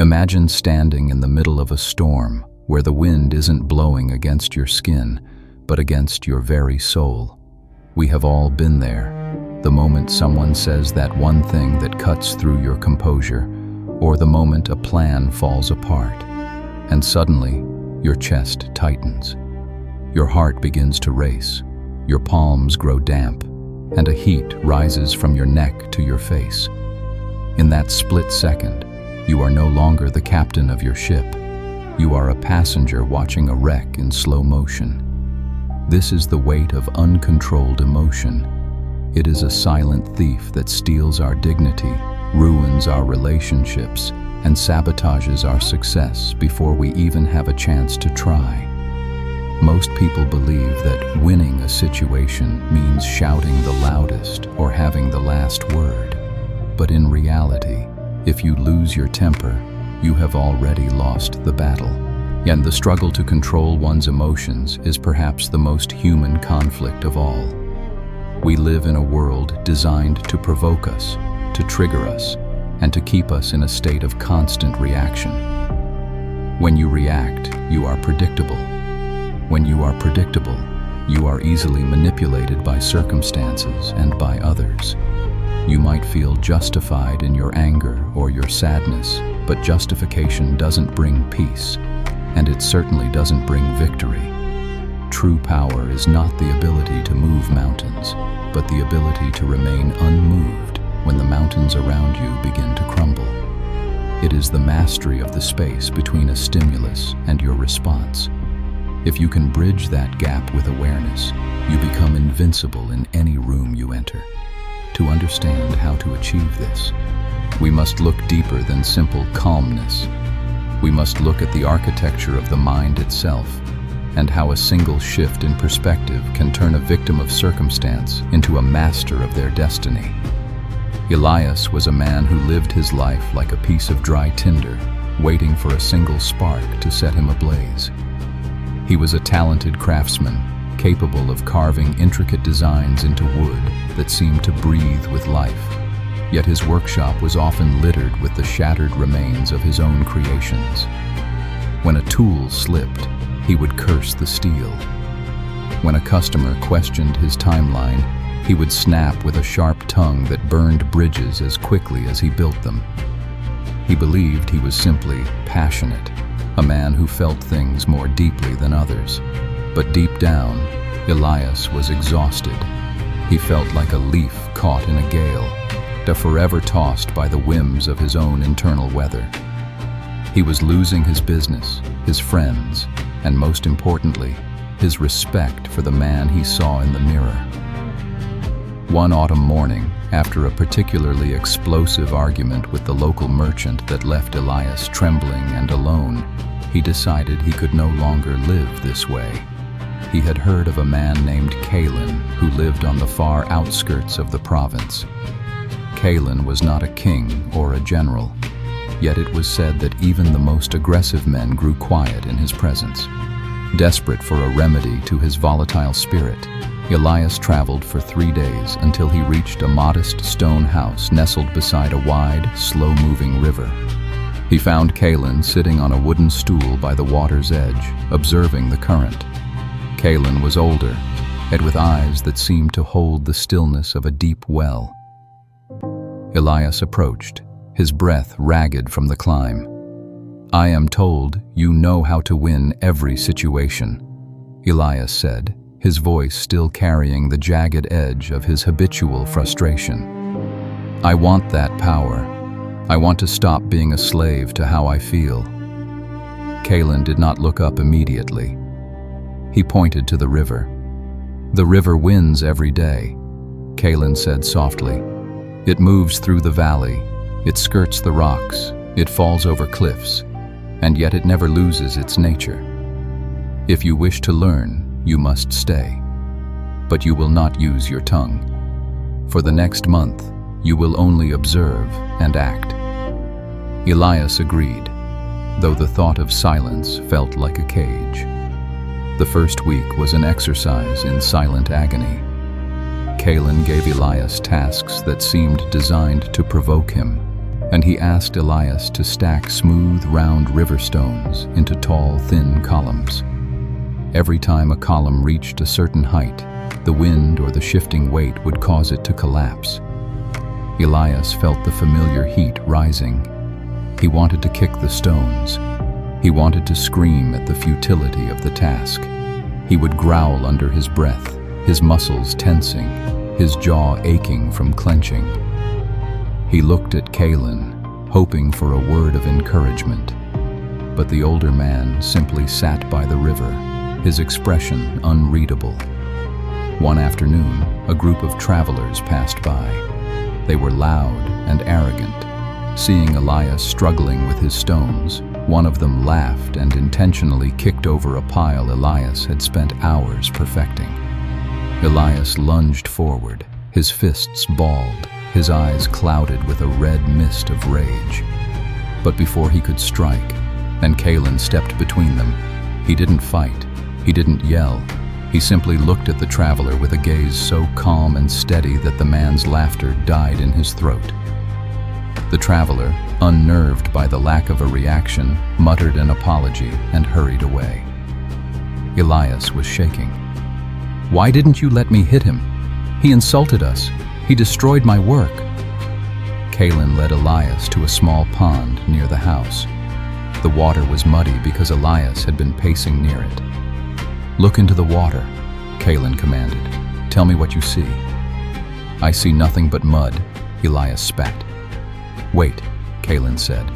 Imagine standing in the middle of a storm where the wind isn't blowing against your skin, but against your very soul. We have all been there. The moment someone says that one thing that cuts through your composure, or the moment a plan falls apart, and suddenly your chest tightens. Your heart begins to race, your palms grow damp, and a heat rises from your neck to your face. In that split second, you are no longer the captain of your ship. You are a passenger watching a wreck in slow motion. This is the weight of uncontrolled emotion. It is a silent thief that steals our dignity, ruins our relationships, and sabotages our success before we even have a chance to try. Most people believe that winning a situation means shouting the loudest or having the last word. But in reality, if you lose your temper, you have already lost the battle. And the struggle to control one's emotions is perhaps the most human conflict of all. We live in a world designed to provoke us, to trigger us, and to keep us in a state of constant reaction. When you react, you are predictable. When you are predictable, you are easily manipulated by circumstances and by others. You might feel justified in your anger or your sadness, but justification doesn't bring peace, and it certainly doesn't bring victory. True power is not the ability to move mountains, but the ability to remain unmoved when the mountains around you begin to crumble. It is the mastery of the space between a stimulus and your response. If you can bridge that gap with awareness, you become invincible in any room you enter. To understand how to achieve this, we must look deeper than simple calmness. We must look at the architecture of the mind itself, and how a single shift in perspective can turn a victim of circumstance into a master of their destiny. Elias was a man who lived his life like a piece of dry tinder, waiting for a single spark to set him ablaze. He was a talented craftsman, capable of carving intricate designs into wood that seemed to breathe with life. Yet his workshop was often littered with the shattered remains of his own creations. When a tool slipped, he would curse the steel. When a customer questioned his timeline, he would snap with a sharp tongue that burned bridges as quickly as he built them. He believed he was simply passionate, a man who felt things more deeply than others. But deep down, Elias was exhausted. He felt like a leaf caught in a gale, forever tossed by the whims of his own internal weather. He was losing his business, his friends, and most importantly, his respect for the man he saw in the mirror. One autumn morning, after a particularly explosive argument with the local merchant that left Elias trembling and alone, he decided he could no longer live this way. He had heard of a man named Calin who lived on the far outskirts of the province. Calin was not a king or a general, yet it was said that even the most aggressive men grew quiet in his presence. Desperate for a remedy to his volatile spirit, Elias traveled for 3 days until he reached a modest stone house nestled beside a wide, slow-moving river. He found Calin sitting on a wooden stool by the water's edge, observing the current. Calin was older, yet with eyes that seemed to hold the stillness of a deep well. Elias approached, his breath ragged from the climb. "I am told you know how to win every situation," Elias said, his voice still carrying the jagged edge of his habitual frustration. "I want that power. I want to stop being a slave to how I feel." Calin did not look up immediately. He pointed to the river. "The river wins every day," Calin said softly. "It moves through the valley, it skirts the rocks, it falls over cliffs, and yet it never loses its nature. If you wish to learn, you must stay. But you will not use your tongue. For the next month, you will only observe and act." Elias agreed, though the thought of silence felt like a cage. The first week was an exercise in silent agony. Calin gave Elias tasks that seemed designed to provoke him. and he asked Elias to stack smooth, round river stones into tall, thin columns. Every time a column reached a certain height, the wind or the shifting weight would cause it to collapse. Elias felt the familiar heat rising. He wanted to kick the stones. He wanted to scream at the futility of the task. He would growl under his breath, his muscles tensing, his jaw aching from clenching. He looked at Kalin, hoping for a word of encouragement. But the older man simply sat by the river, his expression unreadable. One afternoon, a group of travelers passed by. They were loud and arrogant. Seeing Elias struggling with his stones, one of them laughed and intentionally kicked over a pile Elias had spent hours perfecting. Elias lunged forward, his fists balled, his eyes clouded with a red mist of rage. But before he could strike, and Kalin stepped between them, he didn't fight, he didn't yell. He simply looked at the traveler with a gaze so calm and steady that the man's laughter died in his throat. The traveler, unnerved by the lack of a reaction, muttered an apology and hurried away. Elias was shaking. "Why didn't you let me hit him? He insulted us. He destroyed my work." Kalin led Elias to a small pond near the house. The water was muddy because Elias had been pacing near it. "Look into the water," Kalin commanded. "Tell me what you see." "I see nothing but mud," Elias spat. "Wait," Kalin said.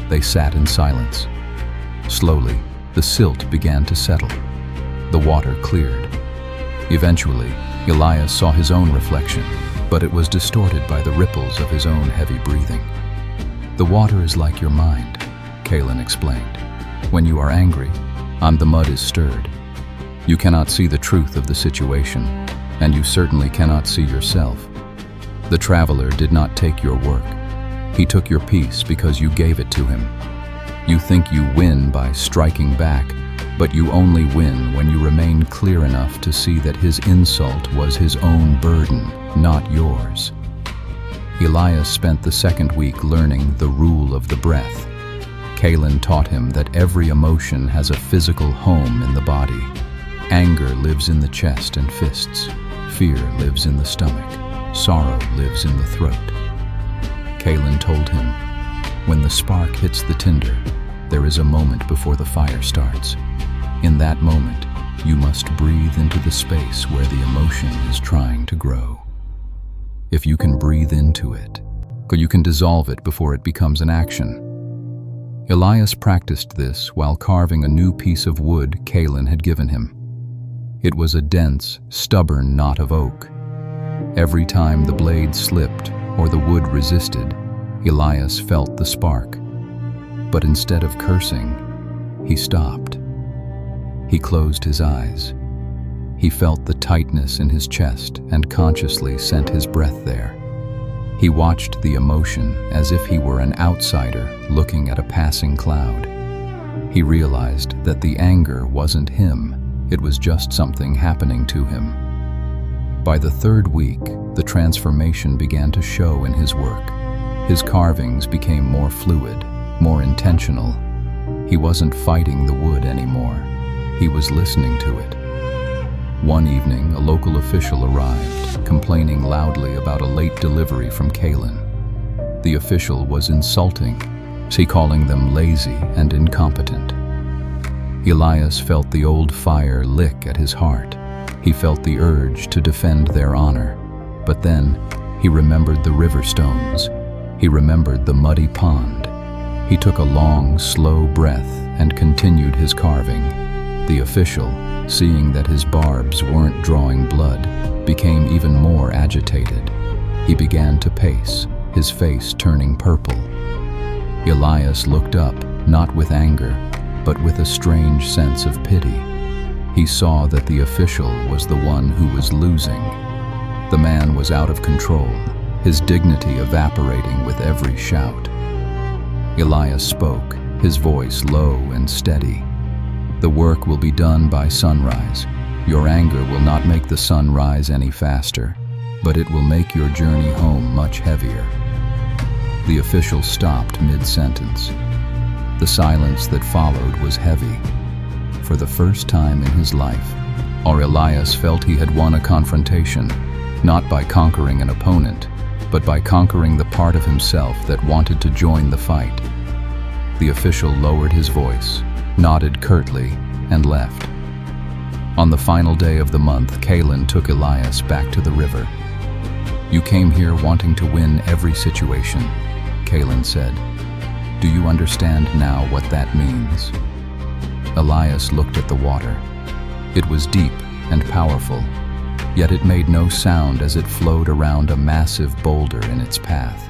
They sat in silence. Slowly, the silt began to settle. The water cleared. Eventually, Elias saw his own reflection, but it was distorted by the ripples of his own heavy breathing. "The water is like your mind," Kalin explained. "When you are angry, and the mud is stirred. You cannot see the truth of the situation, and you certainly cannot see yourself. The traveler did not take your work. He took your peace because you gave it to him. You think you win by striking back, but you only win when you remain clear enough to see that his insult was his own burden, not yours." Elias spent the second week learning the rule of the breath. Kalin taught him that every emotion has a physical home in the body. Anger lives in the chest and fists. Fear lives in the stomach. Sorrow lives in the throat. Kalin told him, when the spark hits the tinder, there is a moment before the fire starts. In that moment, you must breathe into the space where the emotion is trying to grow. If you can breathe into it, you can dissolve it before it becomes an action. Elias practiced this while carving a new piece of wood Kalin had given him. It was a dense, stubborn knot of oak. Every time the blade slipped or the wood resisted, Elias felt the spark. But instead of cursing, he stopped. He closed his eyes. He felt the tightness in his chest and consciously sent his breath there. He watched the emotion as if he were an outsider looking at a passing cloud. He realized that the anger wasn't him, it was just something happening to him. By the third week, the transformation began to show in his work. His carvings became more fluid, more intentional. He wasn't fighting the wood anymore. He was listening to it. One evening, a local official arrived, complaining loudly about a late delivery from Kalin. The official was insulting, calling them lazy and incompetent. Elias felt the old fire lick at his heart. He felt the urge to defend their honor. But then, he remembered the river stones. He remembered the muddy pond. He took a long, slow breath and continued his carving. The official, seeing that his barbs weren't drawing blood, became even more agitated. He began to pace, his face turning purple. Elias looked up, not with anger, but with a strange sense of pity. He saw that the official was the one who was losing. The man was out of control, his dignity evaporating with every shout. Elias spoke, his voice low and steady. "The work will be done by sunrise. Your anger will not make the sun rise any faster, but it will make your journey home much heavier." The official stopped mid-sentence. The silence that followed was heavy. For the first time in his life, Elias felt he had won a confrontation, not by conquering an opponent, but by conquering the part of himself that wanted to join the fight. The official lowered his voice, nodded curtly, and left. On the final day of the month, Kalen took Elias back to the river. "You came here wanting to win every situation," Kalen said. "Do you understand now what that means?" Elias looked at the water. It was deep and powerful, yet it made no sound as it flowed around a massive boulder in its path.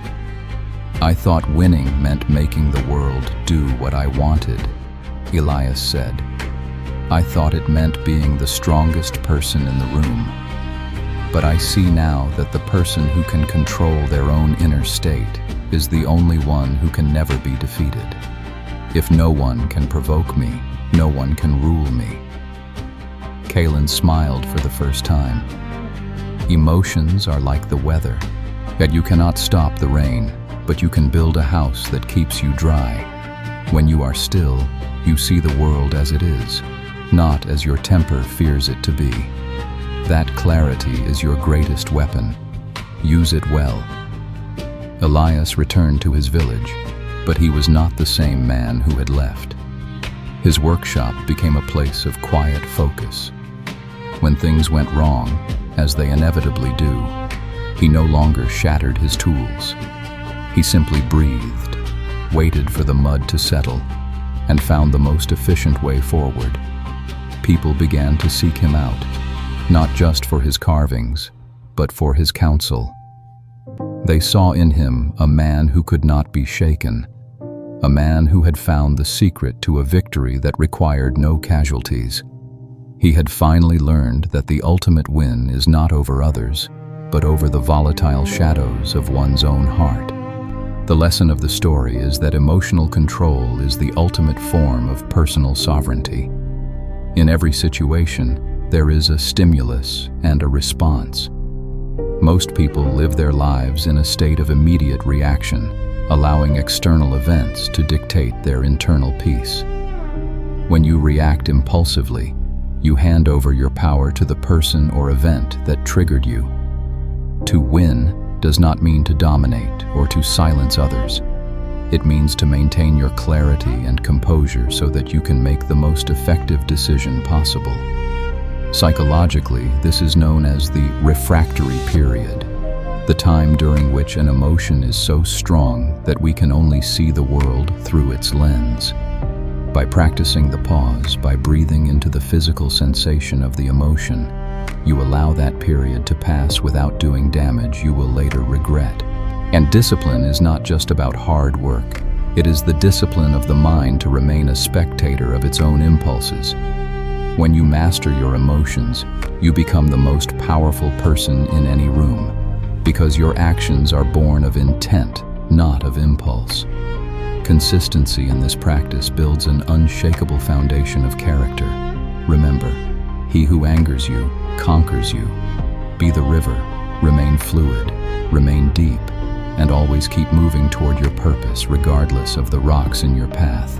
"I thought winning meant making the world do what I wanted," Elias said. "I thought it meant being the strongest person in the room. But I see now that the person who can control their own inner state is the only one who can never be defeated. If no one can provoke me, no one can rule me." Kalen smiled for the first time. Emotions are like the weather, yet you cannot stop the rain, but you can build a house that keeps you dry. When you are still, you see the world as it is, not as your temper fears it to be. That clarity is your greatest weapon. Use it well. Elias returned to his village, but he was not the same man who had left. His workshop became a place of quiet focus. When things went wrong, as they inevitably do, he no longer shattered his tools. He simply breathed, waited for the mud to settle, and found the most efficient way forward. People began to seek him out, not just for his carvings, but for his counsel. They saw in him a man who could not be shaken, a man who had found the secret to a victory that required no casualties. He had finally learned that the ultimate win is not over others, but over the volatile shadows of one's own heart. The lesson of the story is that emotional control is the ultimate form of personal sovereignty. In every situation, there is a stimulus and a response. Most people live their lives in a state of immediate reaction, allowing external events to dictate their internal peace. When you react impulsively, you hand over your power to the person or event that triggered you. To win does not mean to dominate or to silence others. It means to maintain your clarity and composure so that you can make the most effective decision possible. Psychologically, this is known as the refractory period, the time during which an emotion is so strong that we can only see the world through its lens. By practicing the pause, by breathing into the physical sensation of the emotion, you allow that period to pass without doing damage you will later regret. And discipline is not just about hard work. It is the discipline of the mind to remain a spectator of its own impulses. When you master your emotions, you become the most powerful person in any room, because your actions are born of intent, not of impulse. Consistency in this practice builds an unshakable foundation of character. Remember, he who angers you conquers you. Be the river, remain fluid, remain deep, and always keep moving toward your purpose regardless of the rocks in your path.